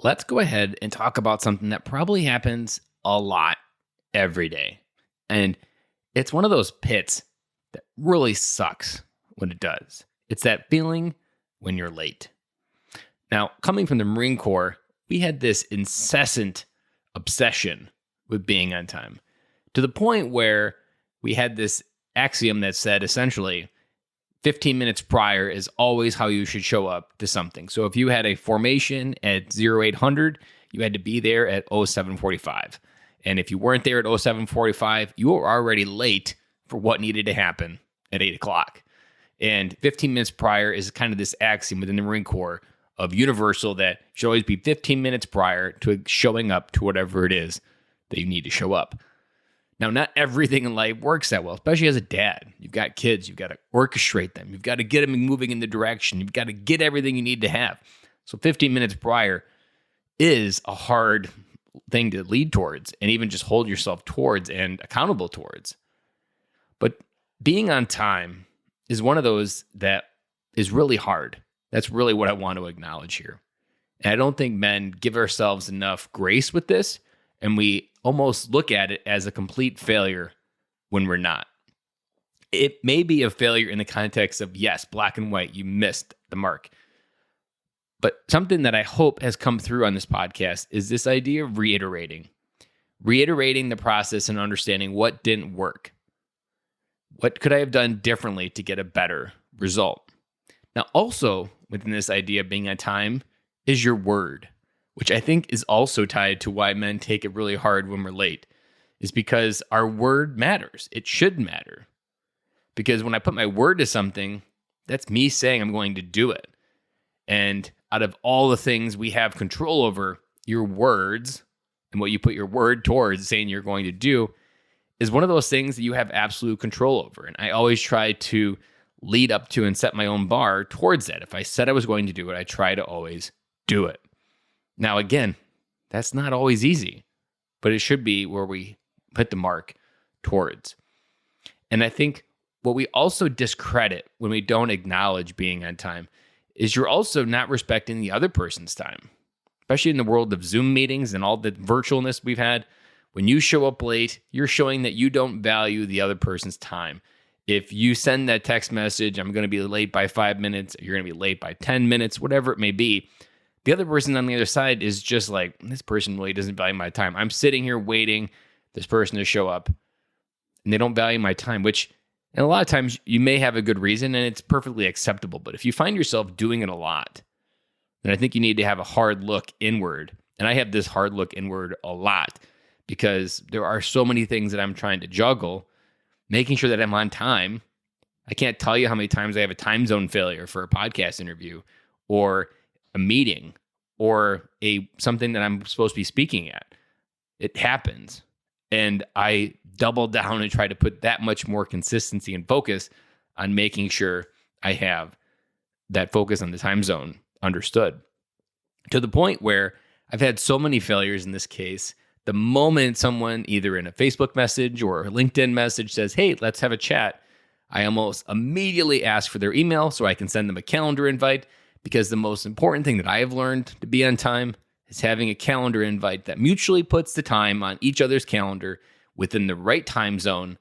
let's go ahead and talk about something that probably happens a lot every day. And it's one of those pits that really sucks when it does. It's that feeling when you're late. Now, coming from the Marine Corps, we had this incessant obsession with being on time to the point where we had this axiom that said essentially 15 minutes prior is always how you should show up to something. So if you had a formation at 0800, you had to be there at 0745. And if you weren't there at 0745, you were already late for what needed to happen at 8 o'clock. And 15 minutes prior is kind of this axiom within the Marine Corps of universal that should always be 15 minutes prior to showing up to whatever it is that you need to show up. Now, not everything in life works that well, especially as a dad. You've got kids. You've got to orchestrate them. You've got to get them moving in the direction. You've got to get everything you need to have. So 15 minutes prior is a hard thing to lead towards and even just hold yourself towards and accountable towards. But being on time is one of those that is really hard. That's really what I want to acknowledge here. And I don't think men give ourselves enough grace with this, and we almost look at it as a complete failure when we're not. It may be a failure in the context of, yes, black and white, you missed the mark. But something that I hope has come through on this podcast is this idea of reiterating the process and understanding what didn't work. What could I have done differently to get a better result? Now, also within this idea of being on time is your word, which I think is also tied to why men take it really hard when we're late, is because our word matters. It should matter. Because when I put my word to something, that's me saying I'm going to do it. And out of all the things we have control over, your words and what you put your word towards saying you're going to do is one of those things that you have absolute control over. And I always try to lead up to and set my own bar towards that. If I said I was going to do it, I try to always do it. Now, again, that's not always easy, but it should be where we put the mark towards. And I think what we also discredit when we don't acknowledge being on time is you're also not respecting the other person's time, especially in the world of Zoom meetings and all the virtualness we've had. When you show up late, you're showing that you don't value the other person's time. If you send that text message, I'm going to be late by 5 minutes, you're going to be late by 10 minutes, whatever it may be, the other person on the other side is just like, this person really doesn't value my time. I'm sitting here waiting this person to show up, and they don't value my time, which, and a lot of times you may have a good reason and it's perfectly acceptable. But if you find yourself doing it a lot, then I think you need to have a hard look inward. And I have this hard look inward a lot because there are so many things that I'm trying to juggle, making sure that I'm on time. I can't tell you how many times I have a time zone failure for a podcast interview or a meeting or something that I'm supposed to be speaking at. It happens. And I double down and try to put that much more consistency and focus on making sure I have that focus on the time zone understood. To the point where I've had so many failures in this case, the moment someone either in a Facebook message or a LinkedIn message says, hey, let's have a chat, I almost immediately ask for their email so I can send them a calendar invite, because the most important thing that I have learned to be on time is having a calendar invite that mutually puts the time on each other's calendar within the right time zone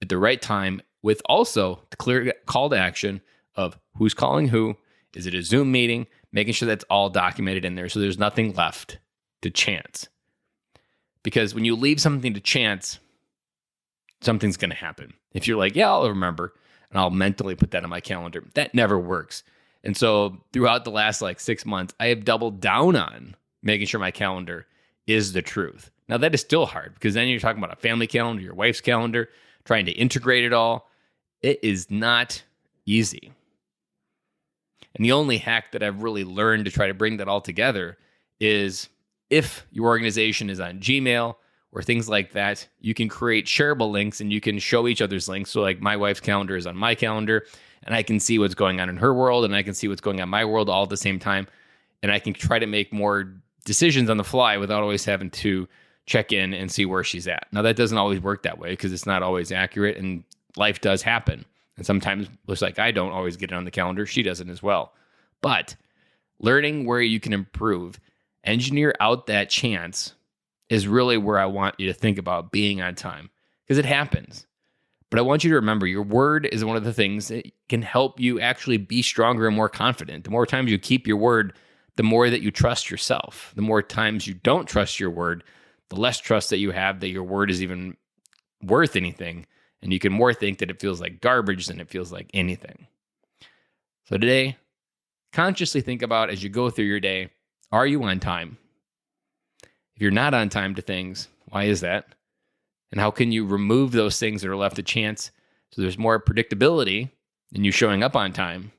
at the right time, with also the clear call to action of who's calling who. Is it a Zoom meeting? Making sure that's all documented in there so there's nothing left to chance. Because when you leave something to chance, something's going to happen. If you're like, yeah, I'll remember, and I'll mentally put that on my calendar, that never works. And so throughout the last 6 months, I have doubled down on making sure my calendar is the truth. Now, that is still hard because then you're talking about a family calendar, your wife's calendar, trying to integrate it all. It is not easy. And the only hack that I've really learned to try to bring that all together is if your organization is on Gmail or things like that, you can create shareable links and you can show each other's links. So my wife's calendar is on my calendar and I can see what's going on in her world and I can see what's going on in my world all at the same time. And I can try to make more decisions on the fly without always having to check in and see where she's at. Now, that doesn't always work that way because it's not always accurate and life does happen. And sometimes, looks like I don't always get it on the calendar. She doesn't as well. But learning where you can improve engineer out that chance is really where I want you to think about being on time, because it happens. But I want you to remember your word is one of the things that can help you actually be stronger and more confident. The more times you keep your word, the more that you trust yourself. The more times you don't trust your word, the less trust that you have that your word is even worth anything. And you can more think that it feels like garbage than it feels like anything. So today, consciously think about, as you go through your day, are you on time? If you're not on time to things, why is that? And how can you remove those things that are left to chance so there's more predictability in you showing up on time,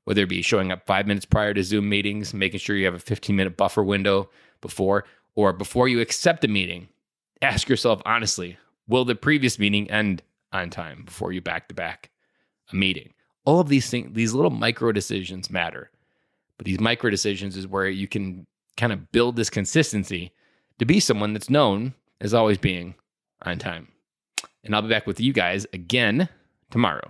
whether it be showing up 5 minutes prior to Zoom meetings, making sure you have a 15-minute buffer window before, or before you accept a meeting, ask yourself honestly, will the previous meeting end on time before you back-to-back a meeting? All of these things, these little micro decisions matter. But these micro decisions is where you can kind of build this consistency to be someone that's known as always being on time. And I'll be back with you guys again tomorrow.